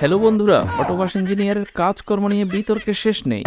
Hello বন্ধুরা, অটোবাস ইঞ্জিনিয়ারের কাজকর্ম নিয়ে বিতর্কের শেষ নেই।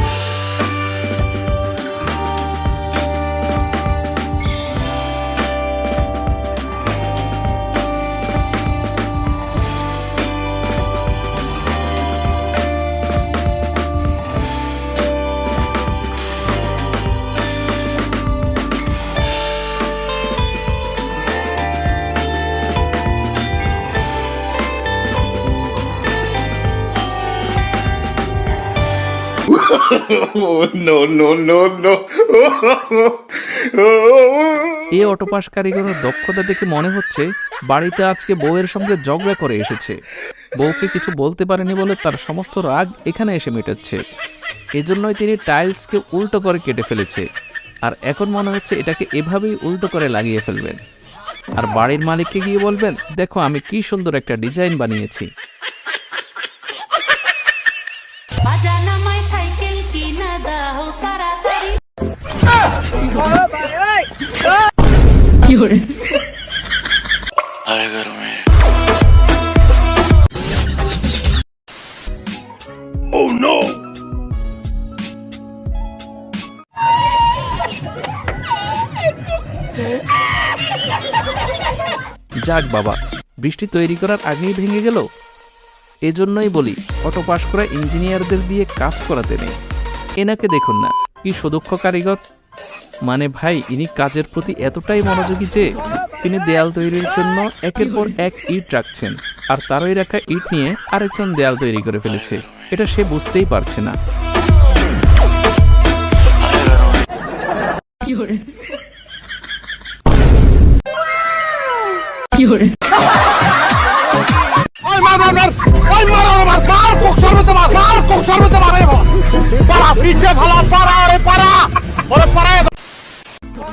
এই অটোপাস কারিগরের দক্ষতা দেখে মনে হচ্ছে বাড়িতে আজকে বউয়ের সঙ্গে ঝগড়া করে এসেছে। বউকে কিছু বলতে পারেনি বলে তার সমস্ত রাগ এখানে এসে মেটাচ্ছে। এজন্যই তিনি টাইলসকে উল্টো করে কেটে ফেলেছে, আর এখন মনে হচ্ছে এটাকে এভাবেই উল্টো করে লাগিয়ে ফেলবেন। আর বাড়ির মালিককে গিয়ে বলবেন, দেখো আমি কি সুন্দর একটা ডিজাইন বানিয়েছি। যাক বাবা, বৃষ্টি তৈরি করার আগেই ভেঙে গেল। এজন্যই বলি অটো পাস করা ইঞ্জিনিয়ারদের দিয়ে কাজ করাতে নেই। এনাকে দেখুন না, কি সুদক্ষ কারিগর। মানে ভাই, ইনি কাজের প্রতি এতটাই মনোযোগী যে তিনি দেয়াল তৈরির জন্য একের পর এক ইট রাখছেন, আর তারই রাখা ইট নিয়ে আরেকজন দেয়াল তৈরি করে ফেলেছে। এটা সে বুঝতেই পারছে না।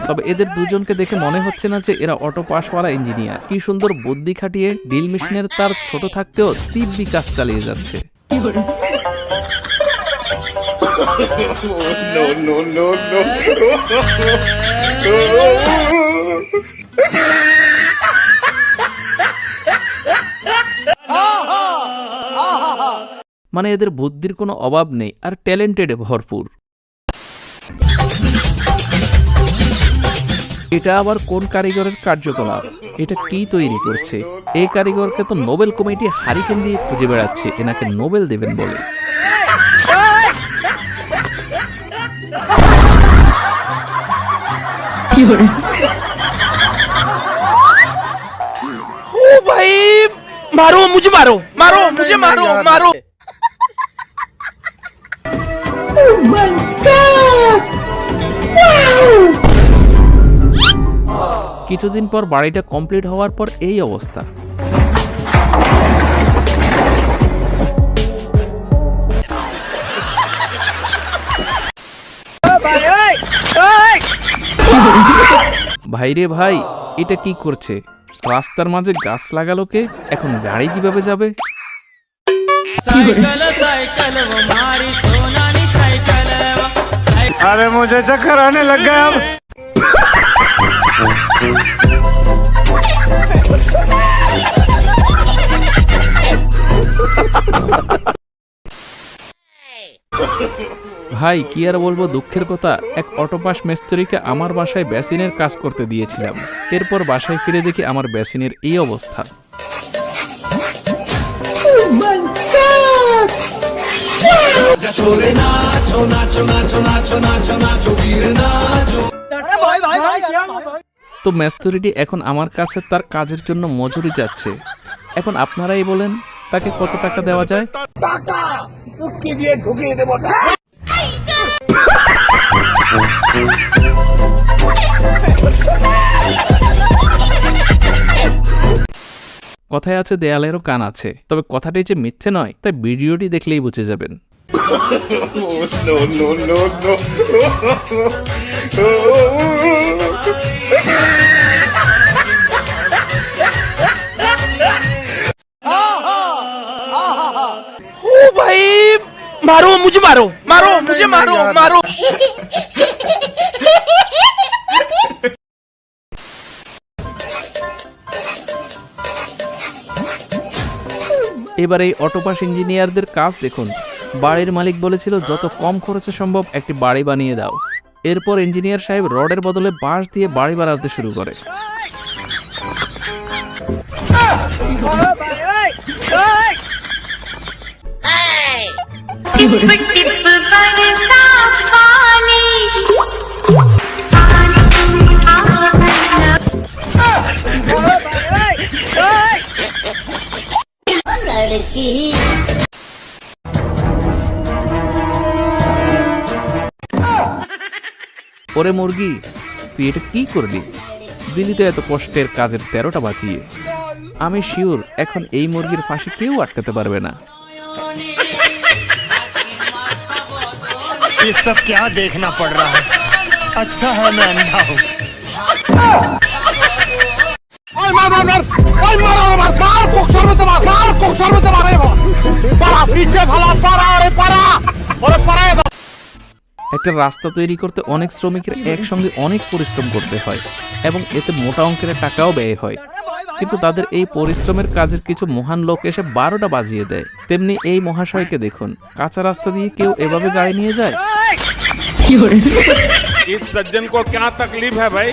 তবে এদের দুজনকে দেখে মনে হচ্ছে না যে এরা অটো পাসওয়ালা ইঞ্জিনিয়ার। কি সুন্দর বুদ্ধি খাটিয়ে ড্রিল মেশিনের তার ছোট থাকতেও দিব্যি কাজ চালিয়ে যাচ্ছে। মানে এদের বুদ্ধির কোনো অভাব নেই, আর ট্যালেন্টেড ভরপুর। এটা আবার কোন কারিগরের কার্যকলাপ? এটা কি তৈরি করছে? এই কারিগরকে তো নোবেল কমিটি হারিকেন দিয়ে খুঁজে বেড়াচ্ছে এনাকে নোবেল দেবেন বলে। ও ভাই, মারো মুঝে, মারো মারো মুঝে, মারো মারো। Oh my God! কিছুদিন পর বাড়িটা কমপ্লিট হওয়ার পর এই অবস্থা। ভাইরে ভাই, এটা কি করছে? রাস্তার মাঝে গাছ লাগালো কে? এখন গাড়ি কিভাবে যাবে? अरे मुझे चक्कर आने लग गया अब। ভাই কি আর বলবো দুঃখের কথা, এক অটোপাস মিস্ত্রিকে আমার বাসায় বেসিনের কাজ করতে দিয়েছিলাম। এরপর বাসায় ফিরে দেখি আমার বেসিনের এই অবস্থা। তো মিস্ত্রিটি এখন আমার কাছে তার কাজের জন্য মজুরি যাচ্ছে। এখন আপনারাই বলেন তাকে কত টাকা দেওয়া যায়? কথায় আছে দেয়ালেরও কান আছে, তবে কথাটি যে মিথ্যে নয় তাই ভিডিওটি দেখলেই বুঝে যাবেন। ও ভাই, মারো মুঝে, মারো মারো মুঝে, মারো মারো। এবার এই অটোপাস ইঞ্জিনিয়ারদের কাজ দেখুন। বাড়ির মালিক বলেছিল যত কম খরচে সম্ভব একটি বাড়ি বানিয়ে দাও। এরপর ইঞ্জিনিয়ার সাহেব রডের বদলে বাঁশ দিয়ে বাড়ি বানাতে শুরু করে। ওরে মুরগি, তুই এটা কি করলি? দিলি তো এত কষ্টের কাজের 13টা বাঁচিয়ে। আমি শিওর এখন এই মুরগির ফাঁসি কেউ আটকাতে পারবে না। ये सब क्या देखना पड़ रहा है? अच्छा है मैं अंधा हूँ। একটা রাস্তা তৈরি করতে অনেক শ্রমিকের একসঙ্গে অনেক পরিশ্রম করতে হয় এবং এতে মোটা অঙ্কের টাকাও ব্যয় হয়, কিন্তু তাদের এই পরিশ্রমের কাজের কিছু মহান লোক এসে 12টা বাজিয়ে দেয়। তেমনি এই মহাশয়কে দেখুন, কাঁচা রাস্তা দিয়ে কেউ এভাবে গাড়ি নিয়ে যায়। इस सज्जन को क्या तकलीफ है भाई?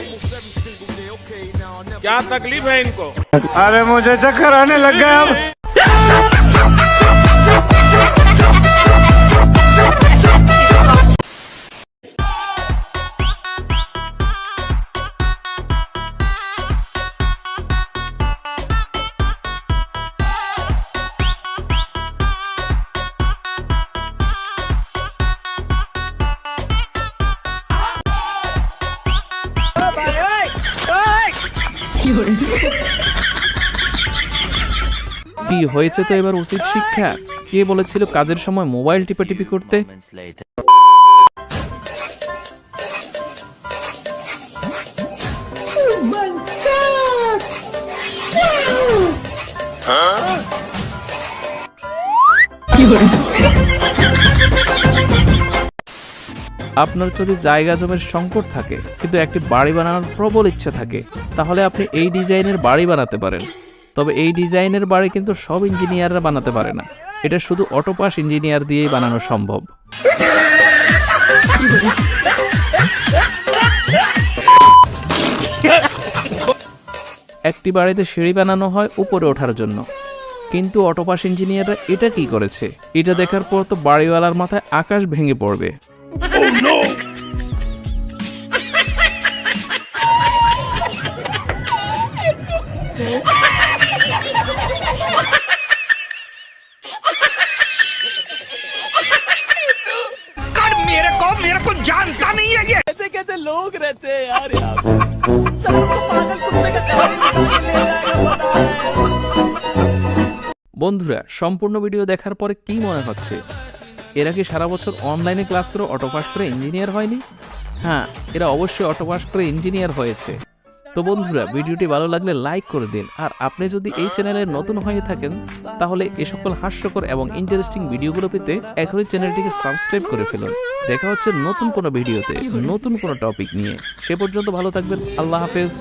क्या तकलीफ है इनको? अरे मुझे चक्कर आने लग गया अब। কি হয়েছে তো এবার উচিত শিক্ষা। কে বলেছিল কাজের সময় মোবাইল টিপাটিপি করতে? আপনার যদি জায়গা জমির সংকট থাকে কিন্তু একটি বাড়ি বানানোর প্রবল ইচ্ছা থাকে, তাহলে আপনি এই ডিজাইনের বাড়ি বানাতে পারেন। তবে এই ডিজাইনের বাড়ি কিন্তু সব ইঞ্জিনিয়াররা বানাতে পারে না, এটা শুধু অটোপাস ইঞ্জিনিয়ার দিয়েই বানানো সম্ভব। একটি বাড়িতে সিঁড়ি বানানো হয় উপরে ওঠার জন্য, কিন্তু অটোপাস ইঞ্জিনিয়াররা এটা কি করেছে? এটা দেখার পর তো বাড়িওয়ালার মাথায় আকাশ ভেঙে পড়বে। मेरे को जानता नहीं है ये कैसे कैसे लोग रहते हैं यार यहाँ पे। सबको पागल कुत्ते का कहानी ले जाएगा पता है। বন্ধুরা, সম্পূর্ণ ভিডিও দেখার পরে কি মনে হচ্ছে? এরা কি সারা বছর অনলাইনে ক্লাস করে অটোপাস করে ইঞ্জিনিয়ার হয়নি? হ্যাঁ, এরা অবশ্যই অটোপাস করে ইঞ্জিনিয়ার হয়েছে। তো বন্ধুরা, ভিডিওটি ভালো লাগলে লাইক করে দিন, আর আপনি যদি এই চ্যানেলে নতুন হয়ে থাকেন তাহলে এই সকল হাস্যকর এবং ইন্টারেস্টিং ভিডিওগুলো পেতে এখনই চ্যানেলটিকে সাবস্ক্রাইব করে ফেলুন। দেখা হচ্ছে নতুন কোনো ভিডিওতে নতুন কোনো টপিক নিয়ে। সে পর্যন্ত ভালো থাকবেন। আল্লাহ হাফেজ।